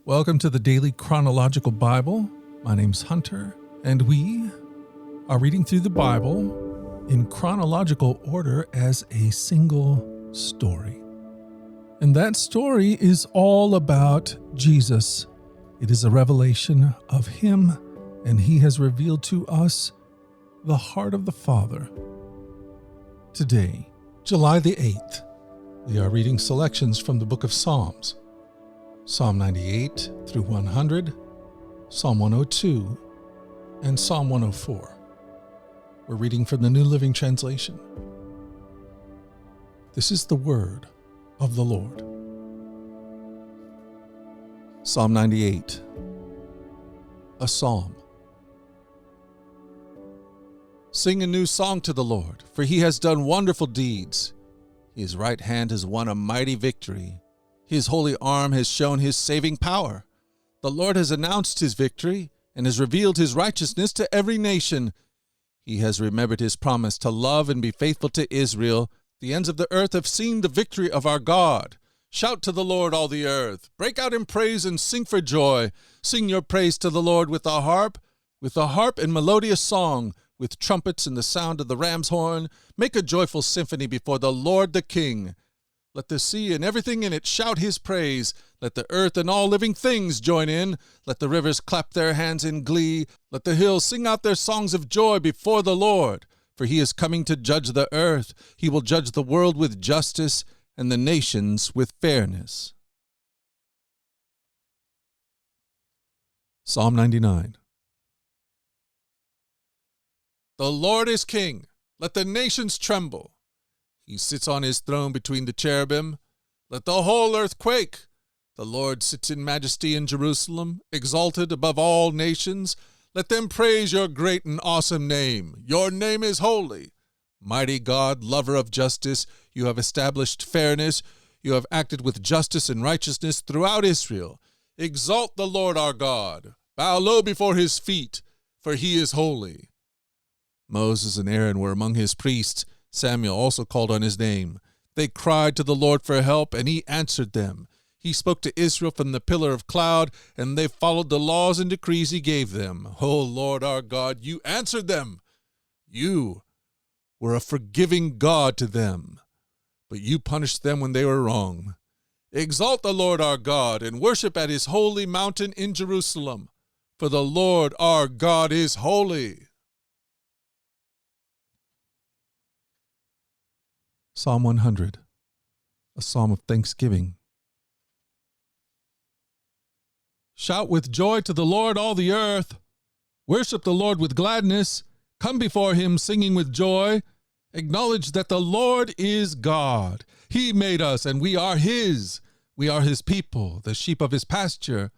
Welcome to the Daily Chronological Bible. My name's Hunter, and we are reading through the Bible in chronological order as a single story. And that story is all about Jesus. It is a revelation of Him, and He has revealed to us the heart of the Father. Today, July the 8th, we are reading selections from the book of Psalms. Psalm 98 through 100, Psalm 102, and Psalm 104. We're reading from the New Living Translation. This is the word of the Lord. Psalm 98, a psalm. Sing a new song to the Lord, for He has done wonderful deeds. His right hand has won a mighty victory. His holy arm has shown His saving power. The Lord has announced His victory and has revealed His righteousness to every nation. He has remembered His promise to love and be faithful to Israel. The ends of the earth have seen the victory of our God. Shout to the Lord, all the earth. Break out in praise and sing for joy. Sing your praise to the Lord with a harp and melodious song, with trumpets and the sound of the ram's horn. Make a joyful symphony before the Lord the King. Let the sea and everything in it shout His praise. Let the earth and all living things join in. Let the rivers clap their hands in glee. Let the hills sing out their songs of joy before the Lord. For He is coming to judge the earth. He will judge the world with justice and the nations with fairness. Psalm 99. The Lord is King. Let the nations tremble. He sits on His throne between the cherubim. Let the whole earth quake. The Lord sits in majesty in Jerusalem, exalted above all nations. Let them praise your great and awesome name. Your name is holy. Mighty God, lover of justice, you have established fairness. You have acted with justice and righteousness throughout Israel. Exalt the Lord our God. Bow low before His feet, for He is holy. Moses and Aaron were among His priests. Samuel also called on His name. They cried to the Lord for help, and He answered them. He spoke to Israel from the pillar of cloud, and they followed the laws and decrees He gave them. O Lord our God, You answered them. You were a forgiving God to them, but You punished them when they were wrong. Exalt the Lord our God, and worship at His holy mountain in Jerusalem, for the Lord our God is holy. Psalm 100, a psalm of thanksgiving. Shout with joy to the Lord, all the earth. Worship the Lord with gladness. Come before Him singing with joy. Acknowledge that the Lord is God. He made us, and we are His. We are His people, the sheep of His pasture.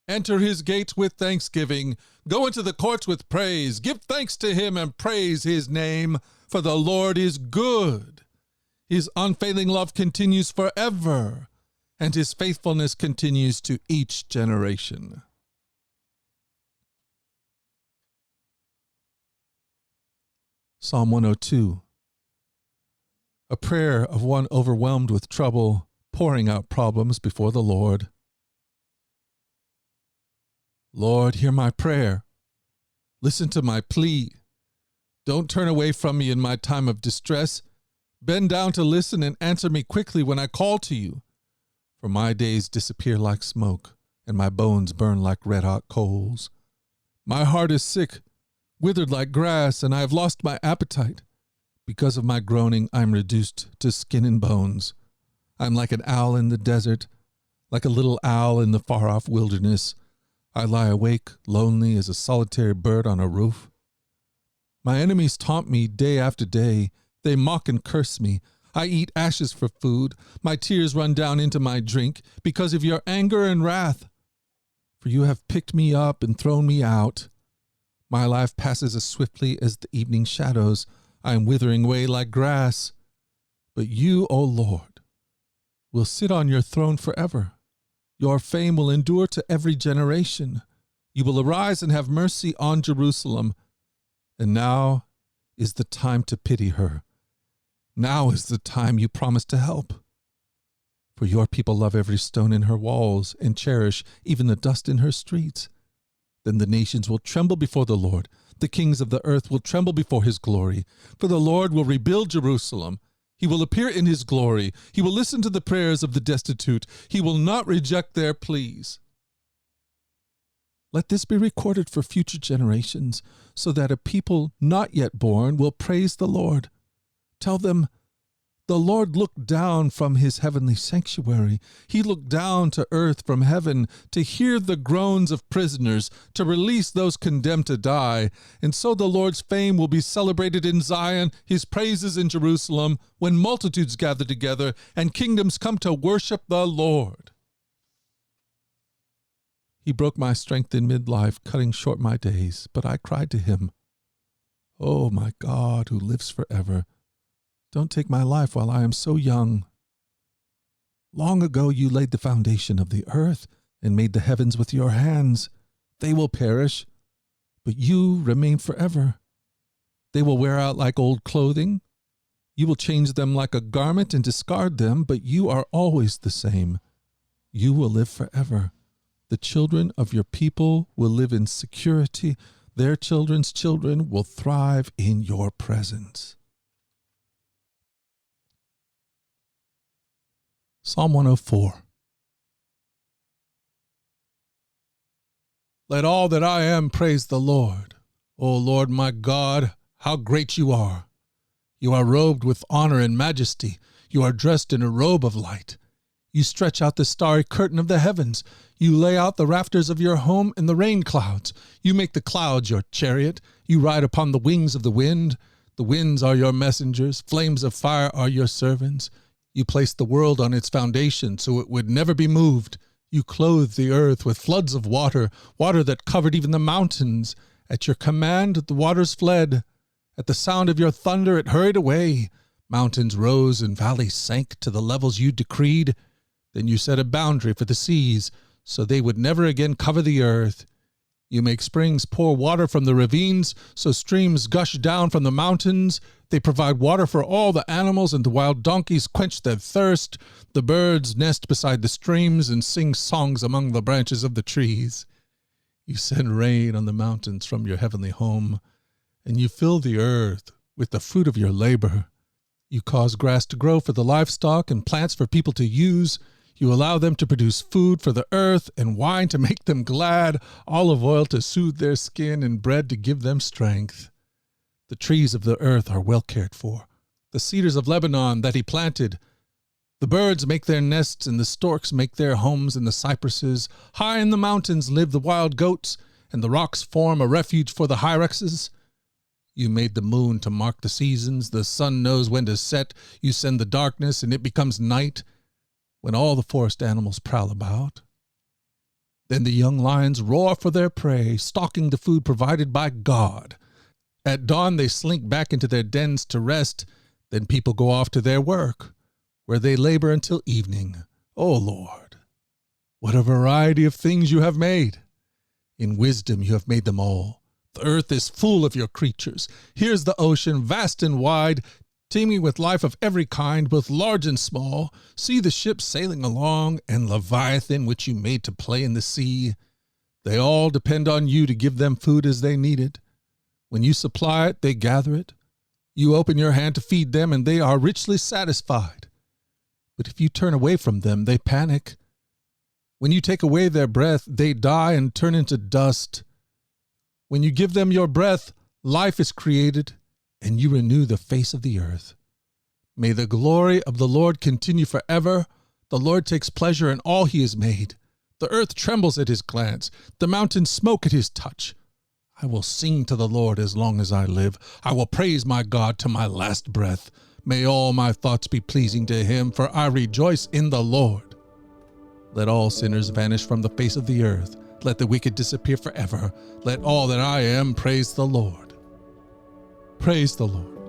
Enter His gates with thanksgiving. Go into the courts with praise. Give thanks to Him and praise His name, for the Lord is good. His unfailing love continues forever, and His faithfulness continues to each generation. Psalm 102, a prayer of one overwhelmed with trouble, pouring out problems before the Lord. Lord, hear my prayer. Listen to my plea. Don't turn away from me in my time of distress. Bend down to listen and answer me quickly when I call to You. For my days disappear like smoke, and my bones burn like red-hot coals. My heart is sick, withered like grass, and I have lost my appetite. Because of my groaning, I am reduced to skin and bones. I am like an owl in the desert, like a little owl in the far-off wilderness. I lie awake, lonely as a solitary bird on a roof. My enemies taunt me day after day. They mock and curse me. I eat ashes for food. My tears run down into my drink because of Your anger and wrath. For You have picked me up and thrown me out. My life passes as swiftly as the evening shadows. I am withering away like grass. But You, O Lord, will sit on Your throne forever. Your fame will endure to every generation. You will arise and have mercy on Jerusalem. And now is the time to pity her. Now is the time You promised to help. For your people love every stone in her walls and cherish even the dust in her streets. Then the nations will tremble before the Lord. The kings of the earth will tremble before his glory. For the Lord will rebuild Jerusalem. He will appear in his glory. He will listen to the prayers of the destitute. He will not reject their pleas. Let this be recorded for future generations, so that a people not yet born will praise the Lord. Tell them, the Lord looked down from his heavenly sanctuary. He looked down to earth from heaven to hear the groans of prisoners, to release those condemned to die. And so the Lord's fame will be celebrated in Zion, his praises in Jerusalem, when multitudes gather together and kingdoms come to worship the Lord. He broke my strength in midlife, cutting short my days. But I cried to him, "Oh, my God, who lives forever, don't take my life while I am so young. Long ago you laid the foundation of the earth and made the heavens with your hands. They will perish, but you remain forever. They will wear out like old clothing. You will change them like a garment and discard them, but you are always the same. You will live forever. The children of your people will live in security. Their children's children will thrive in your presence." Psalm 104. Let all that I am praise the Lord. O Lord my God, how great you are! You are robed with honor and majesty. You are dressed in a robe of light. You stretch out the starry curtain of the heavens. You lay out the rafters of your home in the rain clouds. You make the clouds your chariot. You ride upon the wings of the wind. The winds are your messengers. Flames of fire are your servants. You placed the world on its foundation so it would never be moved. You clothed the earth with floods of water, water that covered even the mountains. At your command, the waters fled. At the sound of your thunder, it hurried away. Mountains rose and valleys sank to the levels you decreed. Then you set a boundary for the seas, so they would never again cover the earth. You make springs pour water from the ravines, so streams gush down from the mountains. They provide water for all the animals, and the wild donkeys quench their thirst. The birds nest beside the streams and sing songs among the branches of the trees. You send rain on the mountains from your heavenly home, and you fill the earth with the fruit of your labor. You cause grass to grow for the livestock and plants for people to use. You allow them to produce food for the earth and wine to make them glad, olive oil to soothe their skin, and bread to give them strength. The trees of the earth are well cared for, the cedars of Lebanon that he planted. The birds make their nests, and the storks make their homes in the cypresses. High in the mountains live the wild goats, and the rocks form a refuge for the hyraxes. You made the moon to mark the seasons. The sun knows when to set. You send the darkness, and it becomes night, when all the forest animals prowl about. Then the young lions roar for their prey, stalking the food provided by God. At dawn they slink back into their dens to rest. Then people go off to their work, where they labor until evening. O Lord, what a variety of things you have made! In wisdom you have made them all. The earth is full of your creatures. Here's the ocean, vast and wide, teeming with life of every kind, both large and small. See the ships sailing along, and Leviathan, which you made to play in the sea. They all depend on you to give them food as they need it. When you supply it, they gather it. You open your hand to feed them, and they are richly satisfied. But if you turn away from them, they panic. When you take away their breath, they die and turn into dust. When you give them your breath, life is created, and you renew the face of the earth. May the glory of the Lord continue forever. The Lord takes pleasure in all he has made. The earth trembles at his glance. The mountains smoke at his touch. I will sing to the Lord as long as I live. I will praise my God to my last breath. May all my thoughts be pleasing to him, for I rejoice in the Lord. Let all sinners vanish from the face of the earth. Let the wicked disappear forever. Let all that I am praise the Lord. Praise the Lord.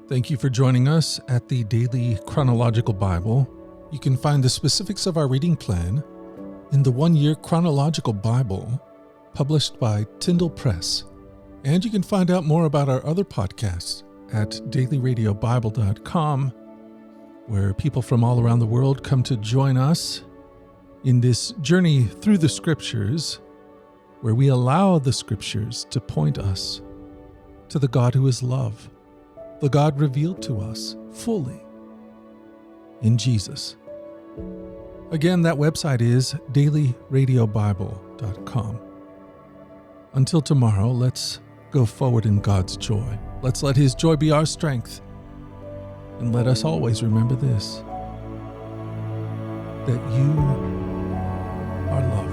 Thank you for joining us at the Daily Chronological Bible. You can find the specifics of our reading plan in the 1-Year Chronological Bible published by Tyndall Press. And you can find out more about our other podcasts at dailyradiobible.com, where people from all around the world come to join us in this journey through the Scriptures, where we allow the Scriptures to point us to the God who is love, the God revealed to us fully in Jesus. Again, that website is dailyradiobible.com. Until tomorrow, let's go forward in God's joy. Let's let His joy be our strength. And let us always remember this, that you are loved.